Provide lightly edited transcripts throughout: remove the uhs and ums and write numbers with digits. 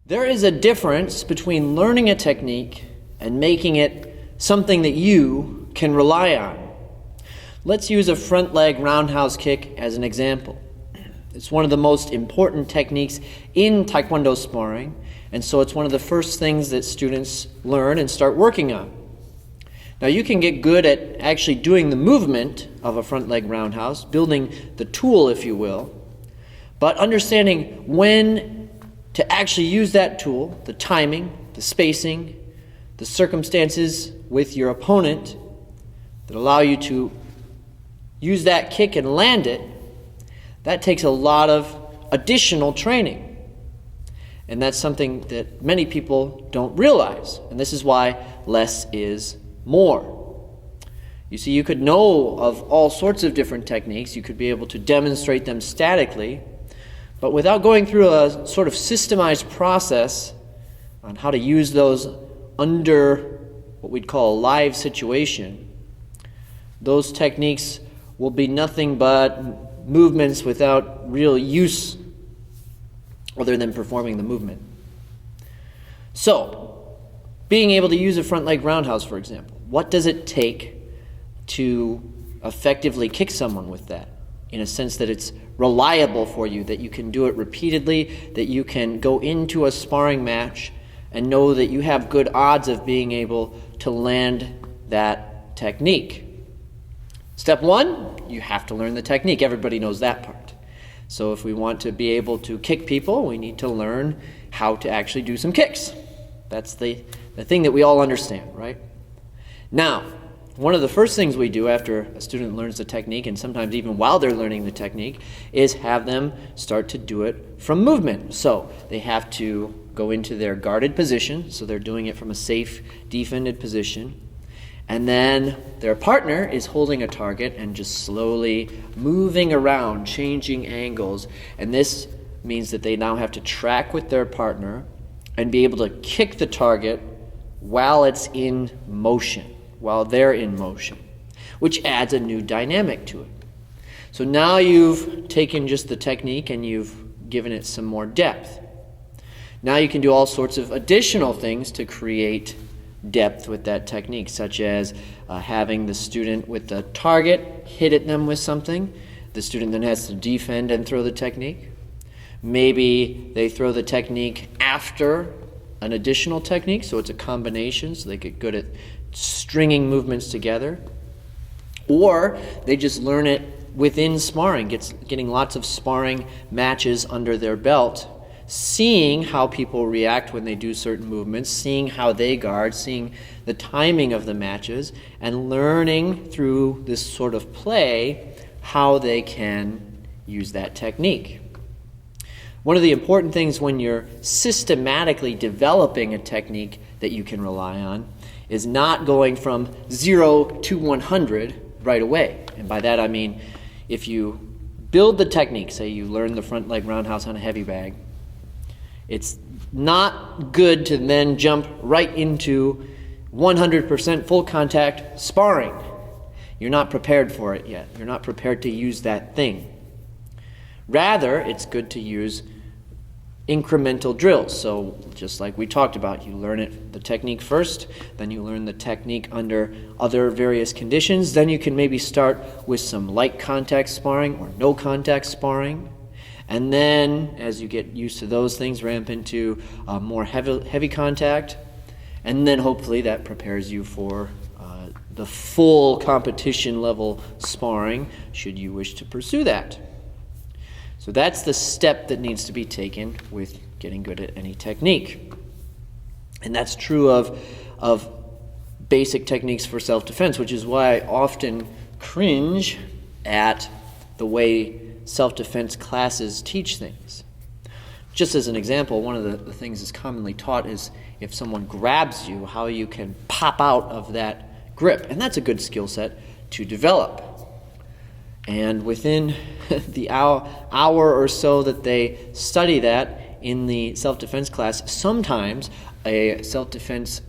There is a difference between learning a technique and making it something that you can rely on. Let's use a front leg roundhouse kick as an example. It's one of the most important techniques in Taekwondo sparring, and so it's one of the first things that students learn and start working on. Now you can get good at actually doing the movement of a front leg roundhouse, building the tool, if you will, but understanding when to actually use that tool, the timing, the spacing, the circumstances with your opponent that allow you to use that kick and land it, that takes a lot of additional training. And that's something that many people don't realize. And this is why less is more. You see, you could know of all sorts of different techniques. You could be able to demonstrate them statically. But without going through a sort of systemized process on how to use those under what we'd call a live situation, those techniques will be nothing but movements without real use other than performing the movement. So, being able to use a front leg roundhouse, for example, what does it take to effectively kick someone with that? In a sense that it's reliable for you, that you can do it repeatedly, that you can go into a sparring match and know that you have good odds of being able to land that technique. Step one, you have to learn the technique. Everybody knows that part. So if we want to be able to kick people, we need to learn how to actually do some kicks. That's the thing that we all understand, right? Now, one of the first things we do after a student learns the technique, and sometimes even while they're learning the technique, is have them start to do it from movement. So they have to go into their guarded position, so they're doing it from a safe, defended position. And then their partner is holding a target and just slowly moving around, changing angles. And this means that they now have to track with their partner and be able to kick the target while it's in motion. While they're in motion, which adds a new dynamic to it. So now you've taken just the technique and you've given it some more depth. Now you can do all sorts of additional things to create depth with that technique, such as having the student with the target hit at them with something. The student then has to defend and throw the technique. Maybe they throw the technique after an additional technique, so it's a combination, so they get good at stringing movements together, or they just learn it within sparring, getting lots of sparring matches under their belt, seeing how people react when they do certain movements, seeing how they guard, seeing the timing of the matches, and learning through this sort of play how they can use that technique. One of the important things when you're systematically developing a technique that you can rely on is not going from 0 to 100 right away. And by that I mean, if you build the technique, say you learn the front leg roundhouse on a heavy bag, it's not good to then jump right into 100% full contact sparring. You're not prepared for it yet. You're not prepared to use that thing. Rather, it's good to use incremental drills. So just like we talked about, you learn the technique first, then you learn the technique under other various conditions, then you can maybe start with some light contact sparring or no contact sparring, and then as you get used to those things, ramp into more heavy contact, and then hopefully that prepares you for the full competition level sparring, should you wish to pursue that. So that's the step that needs to be taken with getting good at any technique. And that's true of basic techniques for self-defense, which is why I often cringe at the way self-defense classes teach things. Just as an example, one of the things that's commonly taught is if someone grabs you, how you can pop out of that grip. And that's a good skill set to develop. And within the hour or so that they study that in the self-defense class, sometimes a self-defense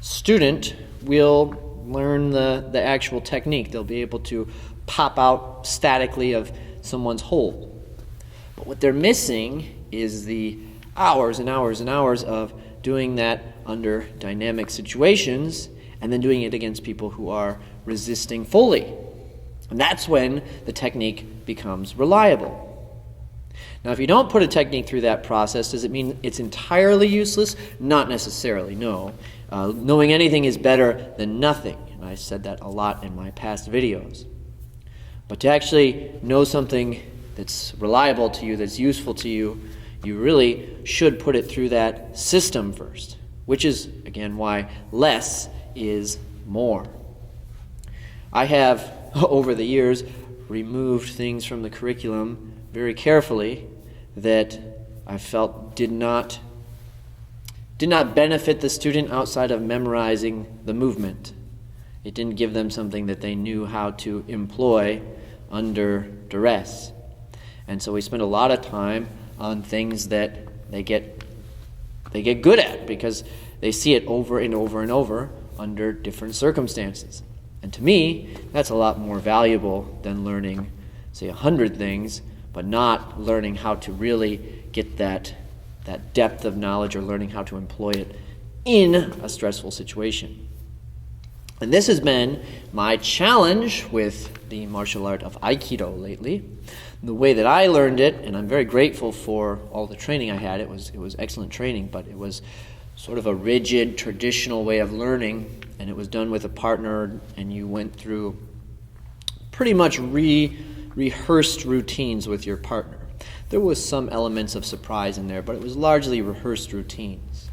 student will learn the actual technique. They'll be able to pop out statically of someone's hold. But what they're missing is the hours and hours and hours of doing that under dynamic situations and then doing it against people who are resisting fully. And that's when the technique becomes reliable. Now, if you don't put a technique through that process, does it mean it's entirely useless? Not necessarily, no. Knowing anything is better than nothing, and I said that a lot in my past videos. But to actually know something that's reliable to you, that's useful to you, you really should put it through that system first, which is, again, why less is more. I have, over the years, removed things from the curriculum very carefully that I felt did not benefit the student outside of memorizing the movement. It didn't give them something that they knew how to employ under duress. And so we spend a lot of time on things that they get good at because they see it over and over and over under different circumstances. And to me, that's a lot more valuable than learning, say, 100 things, but not learning how to really get that depth of knowledge or learning how to employ it in a stressful situation. And this has been my challenge with the martial art of Aikido lately. The way that I learned it, and I'm very grateful for all the training I had, it was excellent training, but it was sort of a rigid, traditional way of learning, and it was done with a partner, and you went through pretty much rehearsed routines with your partner. There was some elements of surprise in there, but it was largely rehearsed routines.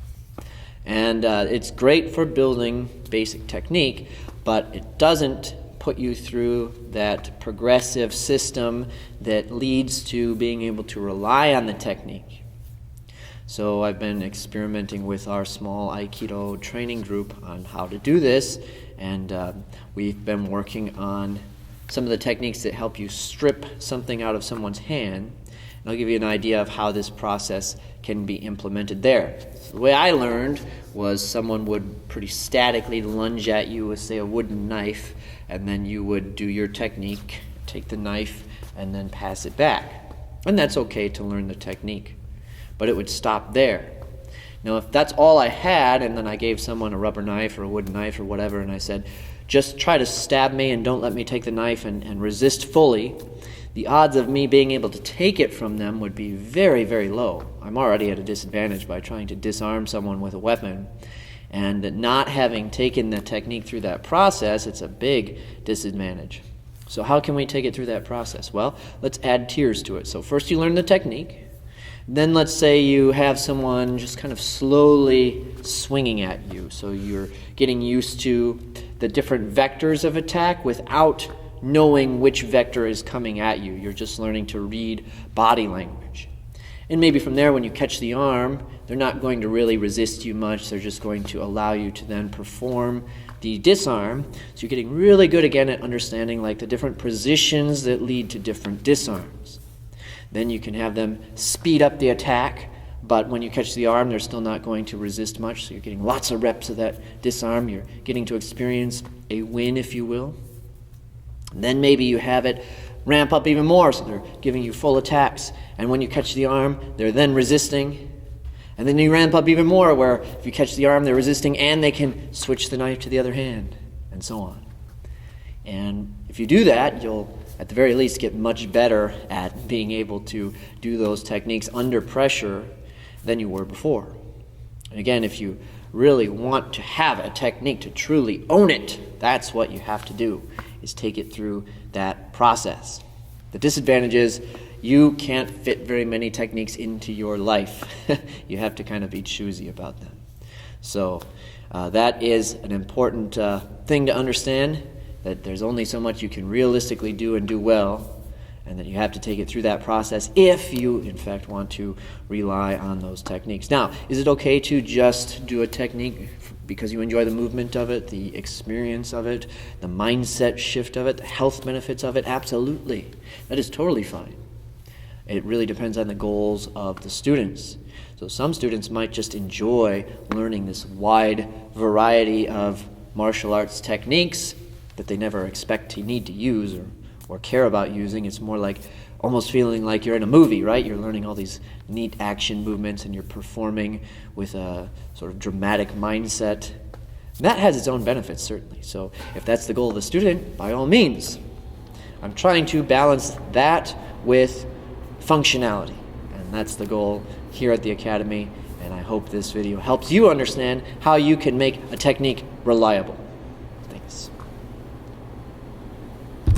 And it's great for building basic technique, but it doesn't put you through that progressive system that leads to being able to rely on the technique. So I've been experimenting with our small Aikido training group on how to do this, and we've been working on some of the techniques that help you strip something out of someone's hand. And I'll give you an idea of how this process can be implemented there. So the way I learned was someone would pretty statically lunge at you with, say, a wooden knife, and then you would do your technique, take the knife, and then pass it back. And that's okay to learn the technique, but it would stop there. Now, if that's all I had, and then I gave someone a rubber knife or a wooden knife or whatever, and I said, just try to stab me and don't let me take the knife and resist fully, the odds of me being able to take it from them would be very, very low. I'm already at a disadvantage by trying to disarm someone with a weapon. And not having taken the technique through that process, it's a big disadvantage. So how can we take it through that process? Well, let's add tiers to it. So first you learn the technique. Then let's say you have someone just kind of slowly swinging at you. So you're getting used to the different vectors of attack without knowing which vector is coming at you. You're just learning to read body language. And maybe from there, when you catch the arm, they're not going to really resist you much. They're just going to allow you to then perform the disarm. So you're getting really good again at understanding like the different positions that lead to different disarms. Then you can have them speed up the attack, but when you catch the arm, they're still not going to resist much. So you're getting lots of reps of that disarm. You're getting to experience a win, if you will. And then maybe you have it ramp up even more, so they're giving you full attacks. And when you catch the arm, they're then resisting. And then you ramp up even more, where if you catch the arm, they're resisting, and they can switch the knife to the other hand, and so on. And if you do that, you'll, at the very least, get much better at being able to do those techniques under pressure than you were before. And again, if you really want to have a technique to truly own it, that's what you have to do, is take it through that process. The disadvantage is you can't fit very many techniques into your life. You have to kind of be choosy about them. So that is an important thing to understand, that there's only so much you can realistically do and do well, and that you have to take it through that process if you, in fact, want to rely on those techniques. Now, is it okay to just do a technique because you enjoy the movement of it, the experience of it, the mindset shift of it, the health benefits of it? Absolutely. That is totally fine. It really depends on the goals of the students. So some students might just enjoy learning this wide variety of martial arts techniques that they never expect to need to use or care about using. It's more like, almost feeling like you're in a movie, right? You're learning all these neat action movements and you're performing with a sort of dramatic mindset. And that has its own benefits, certainly. So if that's the goal of the student, by all means. I'm trying to balance that with functionality. And that's the goal here at the Academy. And I hope this video helps you understand how you can make a technique reliable.